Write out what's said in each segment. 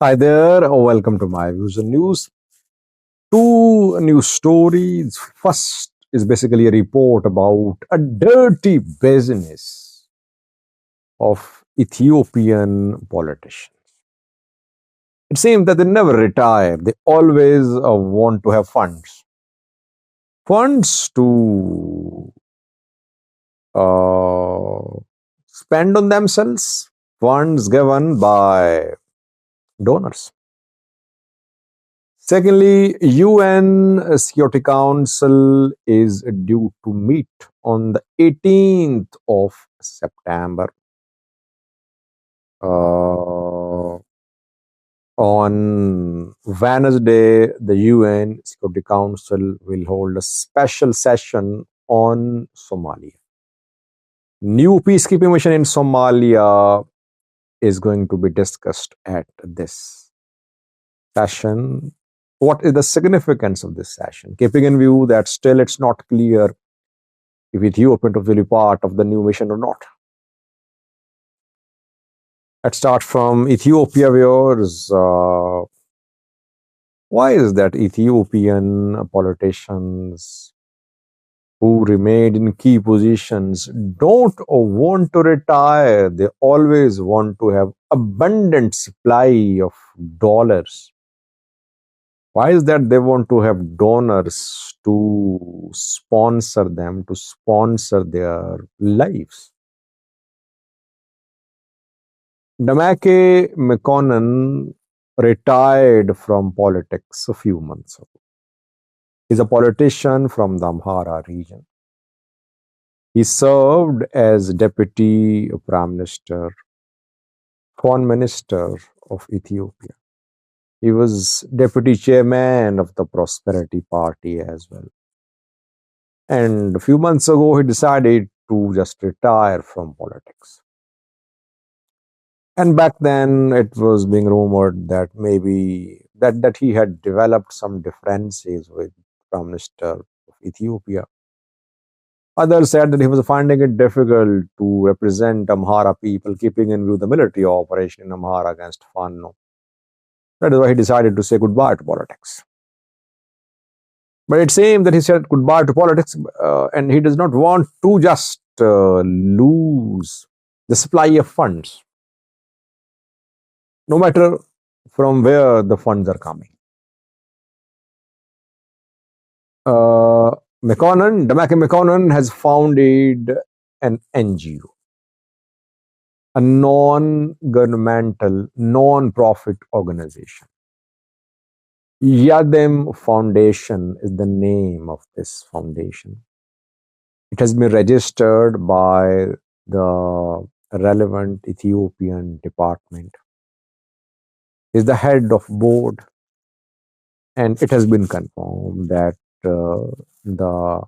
Hi there, welcome to my views and news. Two news stories. First is basically a report about a dirty business of Ethiopian politicians. It seems that they never retire, they always want to have funds. Funds to uh, spend on themselves, funds given by donors. Secondly, UN Security Council is due to meet on the 18th of September. On Wednesday, the UN Security Council will hold a special session on Somalia. New peacekeeping mission in Somalia is going to be discussed at this session. What is the significance of this session? Keeping in view that still it's not clear if Ethiopia is really part of the new mission or not. Let's start from Ethiopia, viewers. Why is that Ethiopian politicians who remained in key positions don't want to retire? They always want to have abundant supply of dollars. Why is that they want to have donors to sponsor them, to sponsor their lives? Damake Mekonnen retired from politics a few months ago. He's a politician from the Amhara region. He served as Deputy Prime Minister, Foreign Minister of Ethiopia. He was Deputy Chairman of the Prosperity Party as well. And a few months ago, he decided to just retire from politics. And back then, it was being rumored that maybe that he had developed some differences with Prime Minister of Ethiopia. Others said that he was finding it difficult to represent Amhara people, keeping in view the military operation in Amhara against Fano. That is why he decided to say goodbye to politics. But it seems that he said goodbye to politics and he does not want to just lose the supply of funds, no matter from where the funds are coming. Damake Mekonnen has founded an NGO, a non-governmental, non-profit organization. Yadem Foundation is the name of this foundation. It has been registered by the relevant Ethiopian department. Is the head of board, and it has been confirmed that the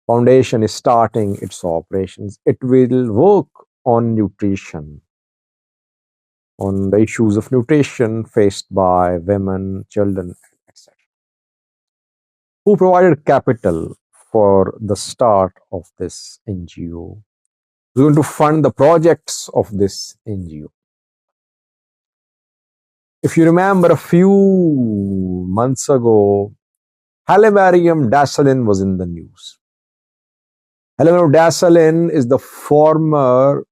foundation is starting its operations. It will work on nutrition, on the issues of nutrition faced by women, children, etc. Who provided capital for the start of this NGO? Who's going to fund the projects of this NGO? If you remember, a few months ago, Hailemariam Desalegn was in the news. Hailemariam Desalegn is the former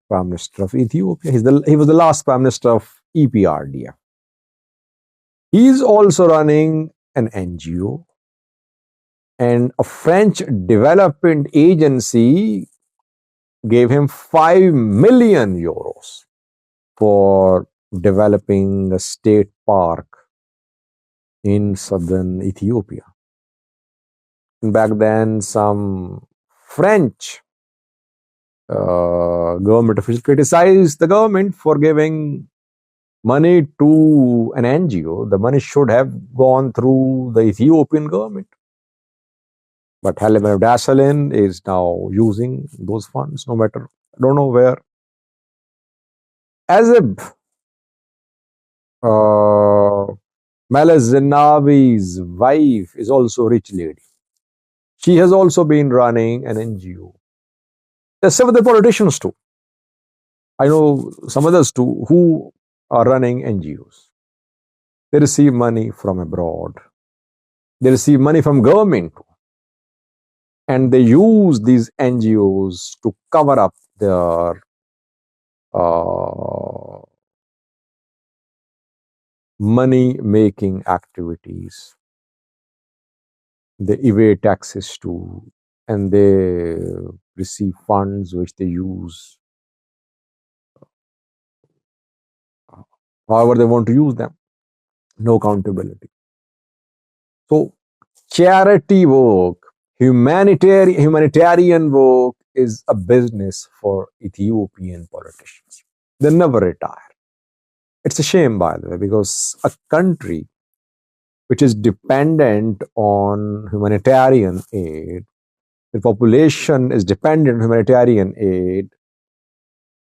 Prime Minister of Ethiopia. He was the last Prime Minister of EPRDF. He is also running an NGO, and a French development agency gave him 5 million euros for developing a state park in southern Ethiopia. And back then, some French government officials criticized the government for giving money to an NGO. The money should have gone through the Ethiopian government. But Hailemariam Desalegn is now using those funds, no matter, I don't know where. Azib Meles Zenawi's wife is also a rich lady. She has also been running an NGO. There's some other politicians too. I know some others too who are running NGOs. They receive money from abroad. They receive money from government, and they use these NGOs to cover up their uh, money making activities. They evade taxes too, and they receive funds which they use however they want to use them. No accountability. So charity work, humanitarian work is a business for Ethiopian politicians. They never retire. It's a shame, by the way, because a country which is dependent on humanitarian aid, the population is dependent on humanitarian aid,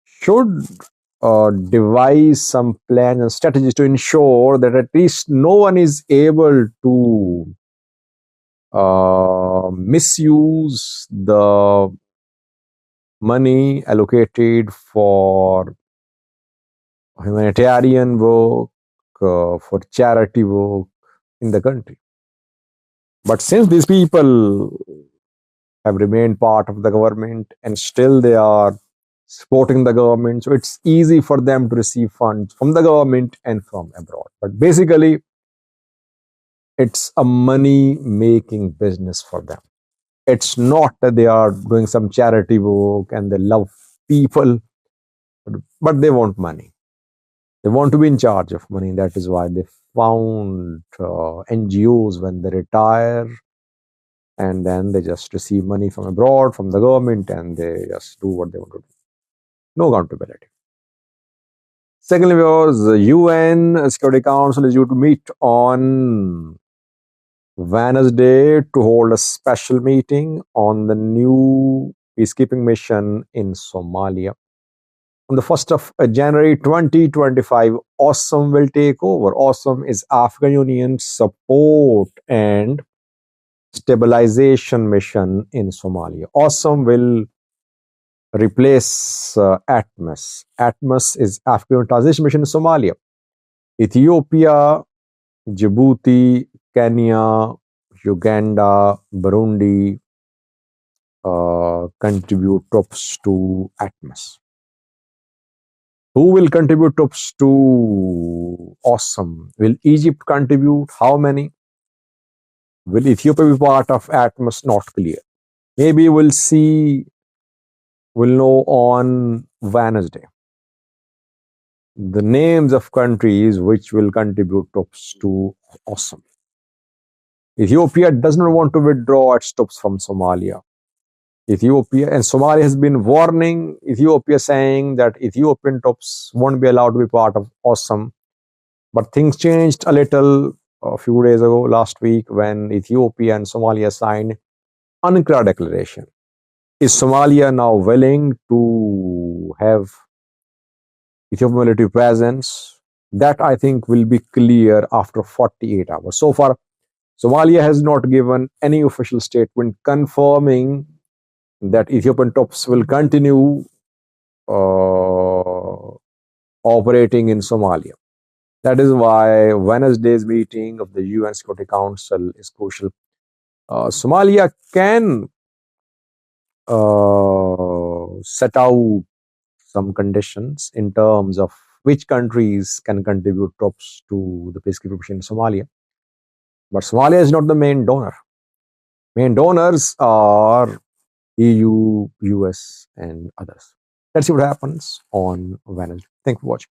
should devise some plans and strategies to ensure that at least no one is able to misuse the money allocated for humanitarian work, for charity work in the country. But since these people have remained part of the government and still they are supporting the government, so it's easy for them to receive funds from the government and from abroad. But basically, it's a money making business for them. It's not that they are doing some charity work and they love people, but they want money. They want to be in charge of money. That is why they found NGOs when they retire, and then they just receive money from abroad, from the government, and they just do what they want to do. No accountability. Secondly, was the UN Security Council is due to meet on Wednesday to hold a special meeting on the new peacekeeping mission in Somalia. On the 1st of January 2025, AWESOME will take over. AWESOME is African Union Support and Stabilization Mission in Somalia. AWESOME will replace ATMOS. ATMOS is African Union Transition Mission in Somalia. Ethiopia, Djibouti, Kenya, Uganda, Burundi contribute troops to ATMOS. Who will contribute troops to AWESOME? Will Egypt contribute? How many? Will Ethiopia be part of ATMOS? Not clear. Maybe we'll know on Wednesday the names of countries which will contribute troops to AWESOME. Ethiopia does not want to withdraw its troops from Somalia. Ethiopia and Somalia has been warning Ethiopia, saying that Ethiopian troops won't be allowed to be part of AWESOME. But things changed a little a few days ago, last week, when Ethiopia and Somalia signed Ankara Declaration. Is Somalia now willing to have Ethiopian military presence? That, I think, will be clear after 48 hours. So far, Somalia has not given any official statement confirming that Ethiopian troops will continue operating in Somalia. That is why Wednesday's meeting of the UN Security Council is crucial. Somalia can set out some conditions in terms of which countries can contribute troops to the peacekeeping mission in Somalia. But Somalia is not the main donor. Main donors are EU, US, and others. Let's see what happens on Wednesday. Thanks for watching.